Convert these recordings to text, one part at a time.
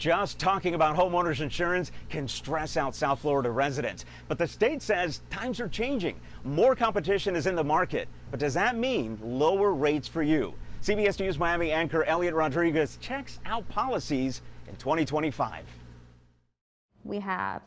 Just talking about homeowners insurance can stress out South Florida residents. But the state says times are changing. More competition is in the market. But does that mean lower rates for you? CBS News Miami anchor Elliot Rodriguez checks out policies in 2025. We have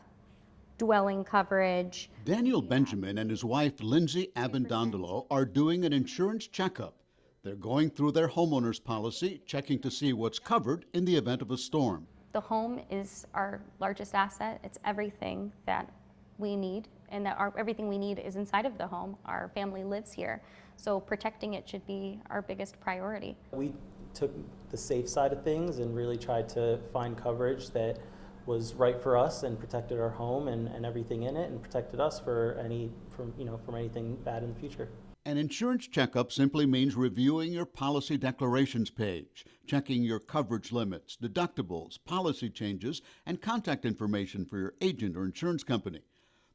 dwelling coverage. Daniel Benjamin and his wife Lindsay Abendondolo are doing an insurance checkup. They're going through their homeowners policy, checking to see what's covered in the event of a storm. The home is our largest asset. It's everything that we need, and everything we need is inside of the home. Our family lives here, so protecting it should be our biggest priority. We took the safe side of things and really tried to find coverage that was right for us and protected our home and everything in it, and protected us from anything bad in the future. An insurance checkup simply means reviewing your policy declarations page, checking your coverage limits, deductibles, policy changes, and contact information for your agent or insurance company.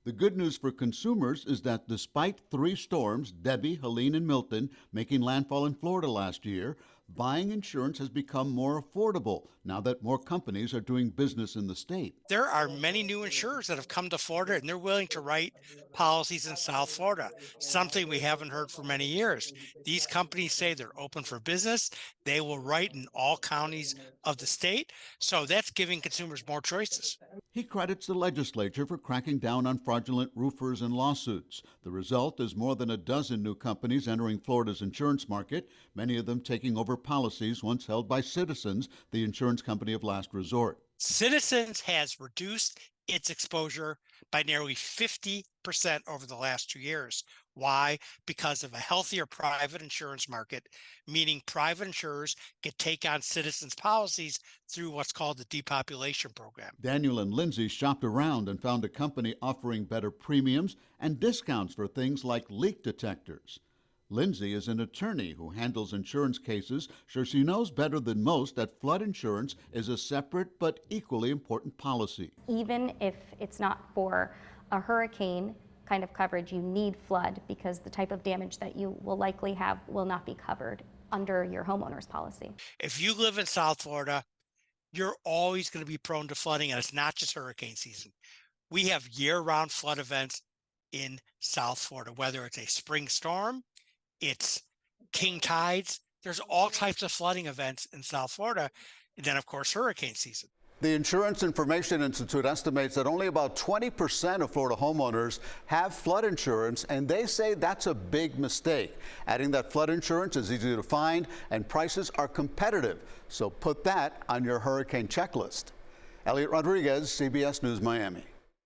The good news for consumers is that despite 3 storms, Debbie, Helene, and Milton, making landfall in Florida last year, buying insurance has become more affordable now that more companies are doing business in the state. There are many new insurers that have come to Florida, and they're willing to write policies in South Florida, something we haven't heard for many years. These companies say they're open for business. They will write in all counties of the state, so that's giving consumers more choices. He credits the legislature for cracking down on fraudulent roofers and lawsuits. The result is more than a dozen new companies entering Florida's insurance market, many of them taking over policies once held by Citizens, the insurance company of last resort. Citizens has reduced its exposure by nearly 50% over the last 2 years. Why? Because of a healthier private insurance market, meaning private insurers can take on Citizens policies through what's called the depopulation program. Daniel and Lindsay shopped around and found a company offering better premiums and discounts for things like leak detectors. Lindsay is an attorney who handles insurance cases, so she knows better than most that flood insurance is a separate but equally important policy. Even if it's not for a hurricane kind of coverage, you need flood because the type of damage that you will likely have will not be covered under your homeowner's policy. If you live in South Florida, you're always going to be prone to flooding, and it's not just hurricane season. We have year-round flood events in South Florida, whether it's a spring storm, it's king tides. There's all types of flooding events in South Florida. And then, of course, hurricane season. The Insurance Information Institute estimates that only about 20% of Florida homeowners have flood insurance, and they say that's a big mistake, adding that flood insurance is easy to find and prices are competitive. So put that on your hurricane checklist. Elliot Rodriguez, CBS News, Miami.